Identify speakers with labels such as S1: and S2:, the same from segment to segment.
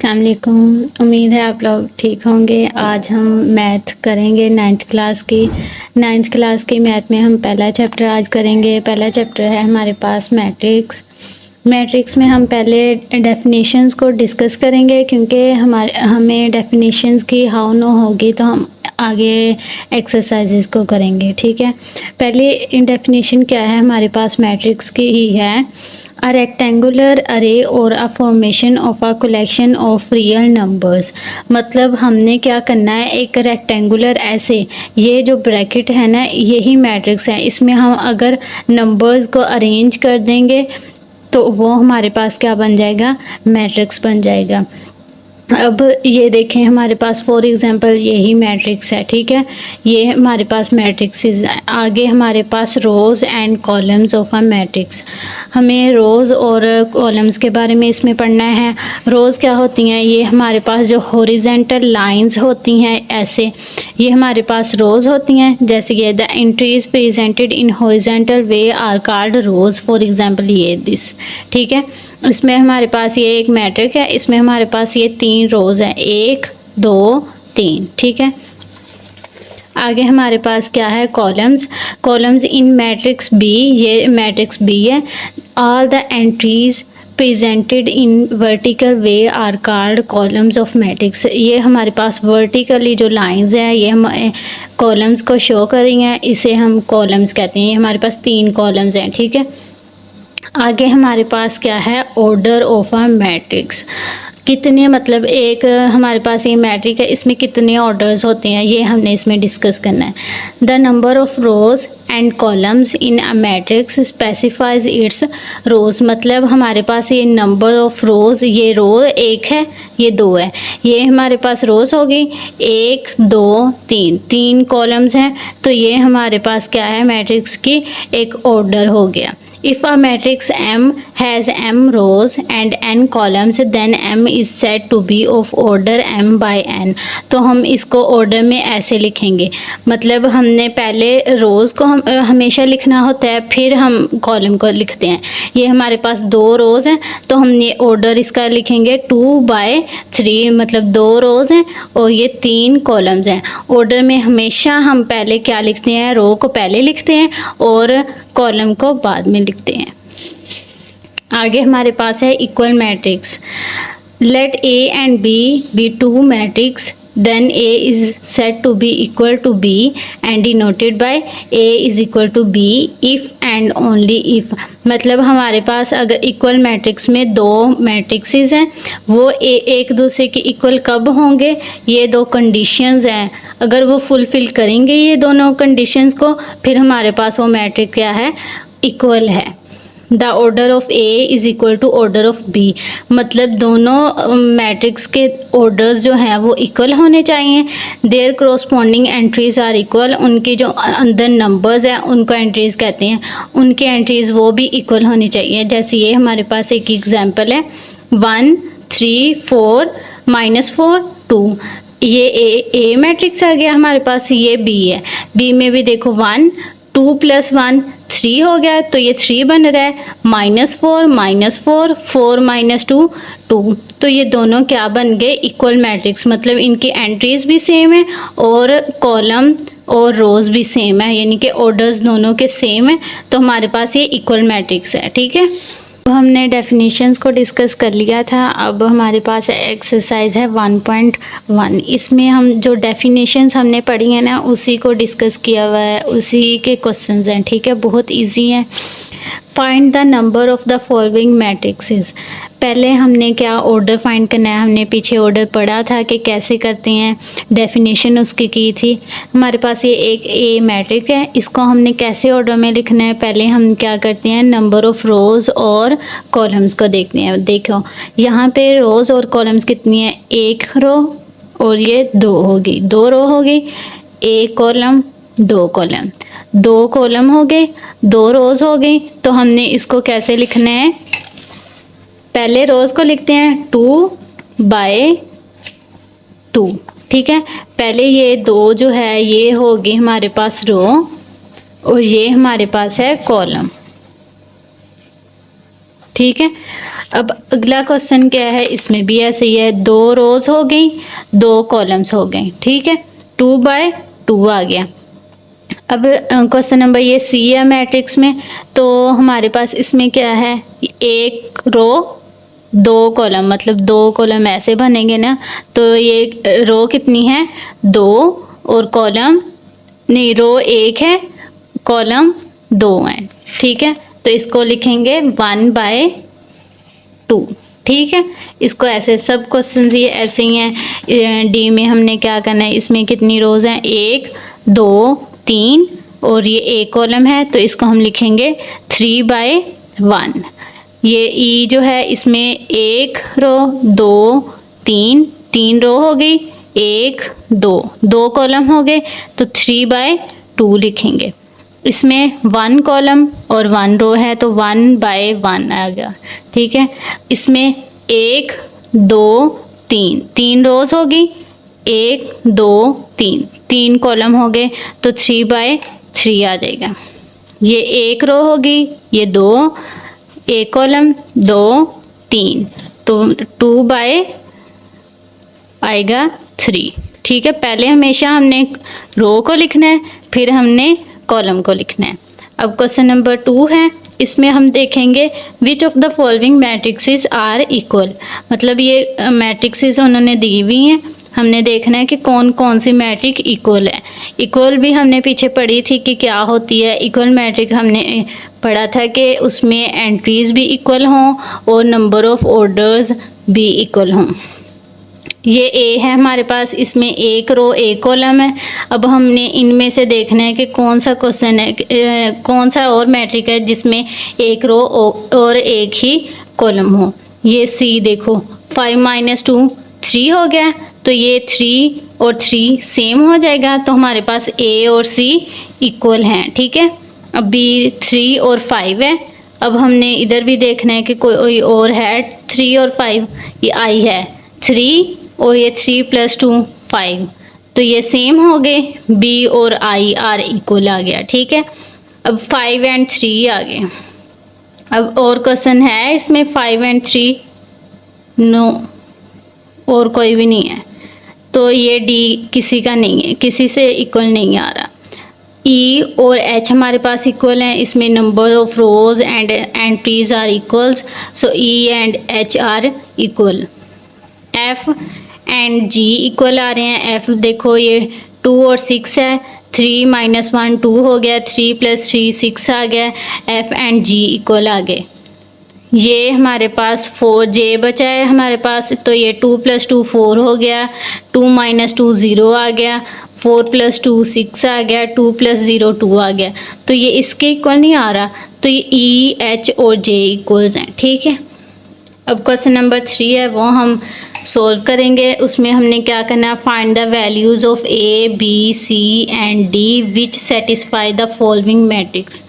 S1: अस्सलाम वालेकुम। उम्मीद है आप लोग ठीक होंगे। आज हम मैथ करेंगे नाइन्थ क्लास की मैथ में हम पहला चैप्टर आज करेंगे। पहला चैप्टर है हमारे पास मैट्रिक्स में हम पहले डेफिनेशंस को डिस्कस करेंगे, क्योंकि हमें डेफिनेशंस की हाउ नो होगी तो हम आगे एक्सरसाइजेस को करेंगे। ठीक है, पहले डेफिनेशन क्या है हमारे पास मैट्रिक्स की ही है। A rectangular array or a formation of a collection of real numbers। मतलब हमने क्या करना है, एक रेक्टेंगुलर ऐसे, ये जो ब्रैकेट है ना यही मैट्रिक्स है। इसमें हम अगर नंबर्स को अरेंज कर देंगे तो वो हमारे पास क्या बन जाएगा, मैट्रिक्स बन जाएगा। अब ये देखें हमारे पास फॉर एग्जांपल यही मैट्रिक्स है। ठीक है, ये हमारे पास मैट्रिक्स। आगे हमारे पास rows and columns of a matrix. हमें रोज़ और कॉलम्स के बारे में इसमें पढ़ना है। रोज़ क्या होती हैं, ये हमारे पास जो हॉरिजेंटल लाइंस होती हैं ऐसे, ये हमारे पास रोज़ होती हैं। जैसे ये the entries presented in horizontal way are called rows. For example ये दिस। ठीक है, इसमें हमारे पास ये एक मैट्रिक है, इसमें हमारे पास ये 3 रोज़ हैं, 1 2 3। ठीक है, आगे हमारे पास क्या है, कॉलम्स इन मैट्रिक्स बी। ये मैट्रिक्स बी है। All the entries presented in vertical way are called columns of matrix. ये हमारे पास वर्टिकली जो लाइंस हैं ये हम कॉलम्स को शो कर रही हैं, इसे हम कॉलम्स कहते हैं। ये हमारे पास 3 कॉलम्स हैं। ठीक है, आगे हमारे पास क्या है, ऑर्डर ऑफ अ मैट्रिक्स। कितने, मतलब एक हमारे पास ये मैट्रिक है, इसमें कितने ऑर्डर्स होते हैं ये हमने इसमें डिस्कस करना है। The number of rows and columns in a matrix specifies its rows. मतलब हमारे पास ये नंबर ऑफ रोज़, ये रो 1 है, ये 2 है, ये हमारे पास रोज़ होगी 1 2 3 कॉलम्स हैं, तो ये हमारे पास क्या है, मैट्रिक्स की एक ऑर्डर हो गया। If a matrix M has m rows and n columns, then M is said to be of order m by n। तो हम इसको ऑर्डर में ऐसे लिखेंगे, मतलब हमने पहले रोज़ को हम हमेशा लिखना होता है, फिर हम कॉलम को लिखते हैं। ये हमारे पास 2 रोज़ हैं, तो हम ये ऑर्डर इसका लिखेंगे 2/3, मतलब 2 रोज़ हैं और ये 3 कॉलम्स हैं। ऑर्डर में हमेशा हम पहले क्या लिखते हैं, रो को पहले लिखते हैं और कॉलम को बाद में लिखते हैं। आगे हमारे पास है equal matrix. Let A and B be 2 matrix, then A is said to be equal to B and denoted by A is equal to B if and only if. मतलब हमारे पास अगर इक्वल मैट्रिक्स में 2 matrixes हैं, वो एक दूसरे के equal कब होंगे, ये 2 कंडीशंस हैं। अगर वो फुलफ़िल करेंगे ये दोनों कंडीशंस को, फिर हमारे पास वो मैट्रिक क्या है, इक्वल है। The order of A is equal to order of B. मतलब दोनों मैट्रिक्स के ऑर्डर्स जो हैं वो इक्वल होने चाहिए। Their corresponding entries are equal. उनके जो अंदर नंबर्स हैं उनको एंट्रीज कहते हैं, उनके एंट्रीज वो भी इक्वल होनी चाहिए। जैसे ये हमारे पास एक एग्जांपल है 1 3 4 -4 2। ये ए मैट्रिक्स आ गया हमारे पास, ये बी है। बी में भी देखो 1 2 + 1 3 हो गया, तो ये 3 बन रहा है। -4 -4 4 -2 2। तो ये दोनों क्या बन गए, इक्वल मैट्रिक्स। मतलब इनकी एंट्रीज भी सेम है और कॉलम और रोज़ भी सेम है, यानी कि ऑर्डर्स दोनों के सेम है, तो हमारे पास ये इक्वल मैट्रिक्स है। ठीक है, तो हमने डेफिनेशंस को डिस्कस कर लिया था। अब हमारे पास एक्सरसाइज है 1.1। इसमें हम जो डेफिनेशंस हमने पढ़ी हैं ना उसी को डिस्कस किया हुआ है, उसी के क्वेश्चंस हैं। ठीक है, बहुत इजी है। Find the number of the following matrixes. पहले हमने क्या ऑर्डर फाइंड करना है, हमने पीछे ऑर्डर पढ़ा था कि कैसे करते हैं, डेफिनेशन उसकी की थी। हमारे पास ये एक ए मैट्रिक है, इसको हमने कैसे ऑर्डर में लिखना है, पहले हम क्या करते हैं, नंबर ऑफ़ रोज़ और कॉलम्स को देखते हैं। देखो यहाँ पे रोज़ और कॉलम्स कितनी है, 1 रो और ये 2 होगी, 2 रो होगी, 1 कॉलम 2 कॉलम, 2 कॉलम हो गए, 2 रोज़ हो गई। तो हमने इसको कैसे लिखना है, पहले रोज़ को लिखते हैं 2/2। ठीक है, पहले ये 2 जो है ये होगी हमारे पास रो और ये हमारे पास है कॉलम। ठीक है। अब अगला क्वेश्चन क्या है, इसमें भी ऐसे ही है, 2 रोज हो गई, 2 कॉलम्स हो गए, ठीक है, 2/2 आ गया। अब क्वेश्चन नंबर ये सी है मैट्रिक्स में, तो हमारे पास इसमें क्या है, 1 रो 2 कॉलम, मतलब 2 कॉलम ऐसे बनेंगे ना, तो ये रो कितनी है, 2, और कॉलम नहीं, रो 1 है, कॉलम 2 है, ठीक है। तो इसको लिखेंगे 1/2, ठीक है। इसको ऐसे सब क्वेश्चन ये ऐसे ही हैं। डी में हमने क्या करना है, इसमें कितनी रोज हैं, 1 2 3, और ये एक कॉलम है, तो इसको हम लिखेंगे 3/1। ये ई जो है, इसमें 1 रो 2 3 रो हो गई, 1 2 कॉलम हो गए, तो 3/2 लिखेंगे। इसमें 1 कॉलम और 1 रो है, तो 1/1 आ गया, ठीक है। इसमें 1 2 3 रोज होगी, 1 2 3 कॉलम हो गए, तो 3/3 आ जाएगा। ये 1 रो होगी, ये 2, 1 कॉलम 2 3, तो 2/ आएगा 3, ठीक है। पहले हमेशा हमने रो को लिखना है, फिर हमने कॉलम को लिखना है। अब क्वेश्चन नंबर 2 है, इसमें हम देखेंगे which of the following matrices are equal, मतलब ये मैट्रिक्सेस उन्होंने दी हुई हैं, हमने देखना है कि कौन कौन सी मैट्रिक इक्वल है। इक्वल भी हमने पीछे पढ़ी थी कि क्या होती है। इक्वल मैट्रिक हमने पढ़ा था कि उसमें एंट्रीज भी इक्वल हों और नंबर ऑफ ऑर्डर्स भी इक्वल हों। ये ए है हमारे पास, इसमें 1 रो 1 कॉलम है। अब हमने इनमें से देखना है कि कौन सा क्वेश्चन है, कौन सा और मैट्रिक है जिसमें 1 रो और 1 ही कॉलम हो। ये सी देखो, 5 - 2 3 हो गया, तो ये 3 और 3 सेम हो जाएगा, तो हमारे पास ए और सी इक्वल हैं, ठीक है। अब बी 3 और 5 है। अब हमने इधर भी देखना है कि कोई और है 3 और 5, ये आई है 3, और ये 3 + 2 5, तो ये सेम हो गए, बी और आई आर इक्वल आ गया, ठीक है। अब 5 और 3 आ गए। अब और क्वेश्चन है इसमें 5 और 3, नो, और कोई भी नहीं है, तो ये डी किसी का नहीं है, किसी से इक्वल नहीं आ रहा। ई और एच हमारे पास इक्वल हैं, इसमें number of rows and entries are equals, so E and H are equal. F and G equal आ रहे हैं। एफ देखो, ये 2 और 6 है, 3 - 1 2 हो गया, 3 + 3 6 आ गया, एफ एंड जी इक्वल आ गए। ये हमारे पास 4 जे बचा है हमारे पास, तो ये 2 + 2 4 हो गया, 2 - 2 0 आ गया, 4 + 2 6 आ गया, 2 + 0 2 आ गया, तो ये इसके इक्वल नहीं आ रहा, तो ये ई एच और जे इक्वल्स हैं, ठीक है। अब क्वेश्चन नंबर 3 है, वो हम सोल्व करेंगे। उसमें हमने क्या करना है, find the values of A B C and D which satisfy the following matrix.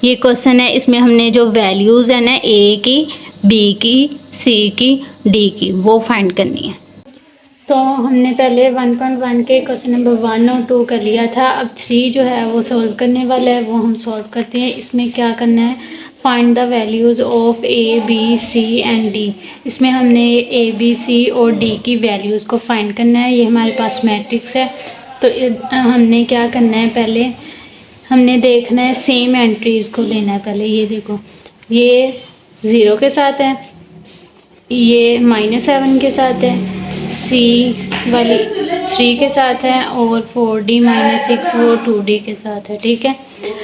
S1: ये क्वेश्चन है, इसमें हमने जो वैल्यूज़ है ना, ए की, बी की, सी की, डी की, वो फाइंड करनी है। तो हमने पहले 1.1 के क्वेश्चन नंबर 1 और 2 कर लिया था। अब 3 जो है वो सॉल्व करने वाला है, वो हम सॉल्व करते हैं। इसमें क्या करना है, find the values of A B C and D. इसमें हमने ए बी सी और डी की वैल्यूज़ को फाइंड करना है। ये हमारे पास मैट्रिक्स है, तो हमने क्या करना है, पहले हमने देखना है सेम एंट्रीज़ को लेना है। पहले ये देखो, ये 0 के साथ है, ये -7 के साथ है, सी वाली 3 के साथ है, और 4D - 6 वो 2D के साथ है, ठीक है।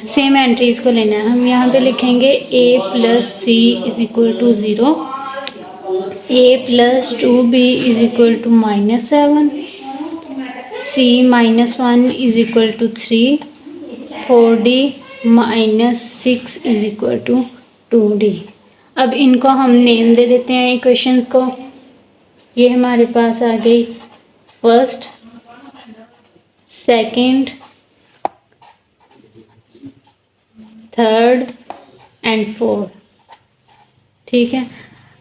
S1: सेम एंट्रीज़ को लेना है। हम यहाँ पे लिखेंगे a + c = 0, a + 2b = -7, c - 1 = 3, 4D - 6 = 2D। अब इनको हम नेम दे देते हैं इक्वेशंस को। ये हमारे पास आ गई first, second, third and fourth, ठीक है।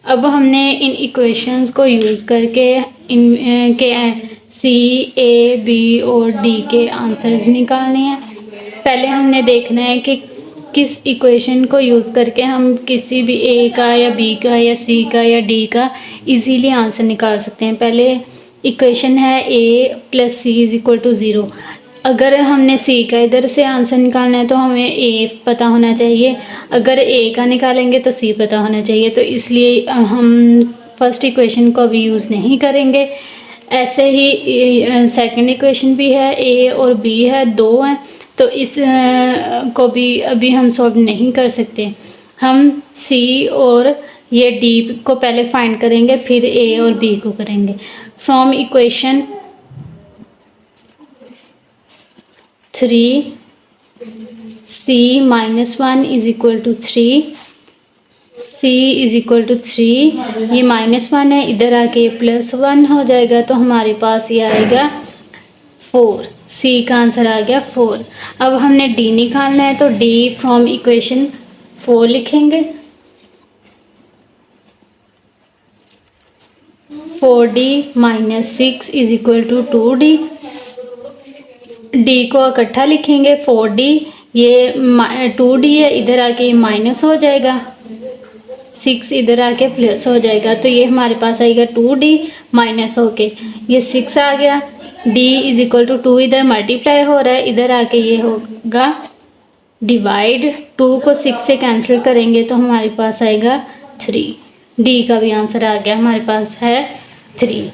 S1: अब हमने इन इक्वेशंस को यूज़ करके इन के सी ए बी और डी के आंसर्स निकालने हैं। पहले हमने देखना है कि किस इक्वेशन को यूज़ करके हम किसी भी ए का या बी का या सी का या डी का इजीली आंसर निकाल सकते हैं। पहले इक्वेशन है A plus C is equal to 0। अगर हमने सी का इधर से आंसर निकालना है तो हमें ए पता होना चाहिए, अगर ए का निकालेंगे तो सी पता होना चाहिए। तो इसलिए हम फर्स्ट इक्वेशन को अभी यूज़ नहीं करेंगे। ऐसे ही सेकंड इक्वेशन भी है, ए और बी है, 2 हैं, तो इस को भी अभी हम सॉल्व नहीं कर सकते। हम सी और ये डी को पहले फाइंड करेंगे, फिर ए और बी को करेंगे। From equation 3 c minus 1 is equal to 3, c is equal to 3, ये -1 है, इधर आके +1 हो जाएगा, तो हमारे पास ये आएगा 4। c का आंसर आ गया 4। अब हमने d निकालना है, तो d फ्रॉम इक्वेशन 4 लिखेंगे। 4d minus 6 is equal to 2d। d को इकट्ठा लिखेंगे, 4d, ये 2d है, इधर आके माइनस हो जाएगा, 6 इधर आके प्लस हो जाएगा, तो ये हमारे पास आएगा 2d माइनस होके ये 6 आ गया। d इज इक्वल टू 2 इधर मल्टीप्लाई हो रहा है, इधर आके ये होगा डिवाइड, 2 को 6 से कैंसिल करेंगे तो हमारे पास आएगा 3। d का भी आंसर आ गया, हमारे पास है 3।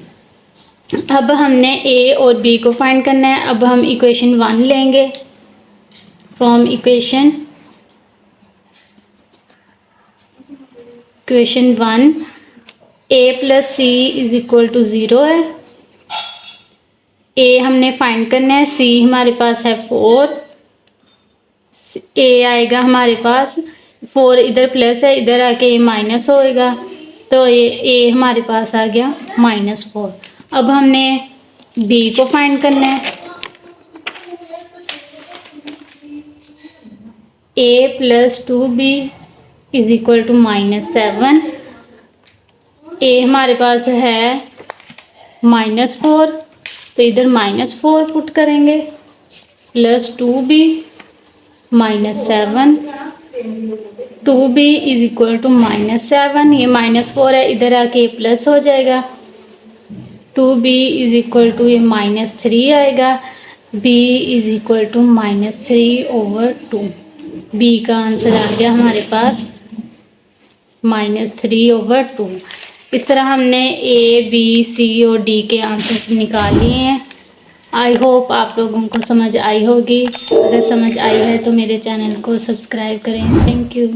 S1: अब हमने a और b को फाइंड करना है। अब हम इक्वेशन 1 लेंगे। From equation 1 a plus C is equal to 0 है। a हमने फाइंड करना है, c हमारे पास है 4, a आएगा हमारे पास 4, इधर प्लस है, इधर आके माइनस होएगा, तो ये a हमारे पास आ गया -4। अब हमने b को फाइंड करना है। a plus 2b is equal to -7। a हमारे पास है -4, तो इधर -4 पुट करेंगे, plus 2b -7, 2b is equal to -7, ये -4 है, इधर आके प्लस हो जाएगा, 2b इज इक्वल टू ये -3 आएगा, b is equal to -3/2। b का आंसर आ गया हमारे पास -3/2। इस तरह हमने ए बी सी और डी के आंसर्स निकाल लिए हैं। आई होप आप लोगों को समझ आई होगी। अगर समझ आई है तो मेरे चैनल को सब्सक्राइब करें। Thank you.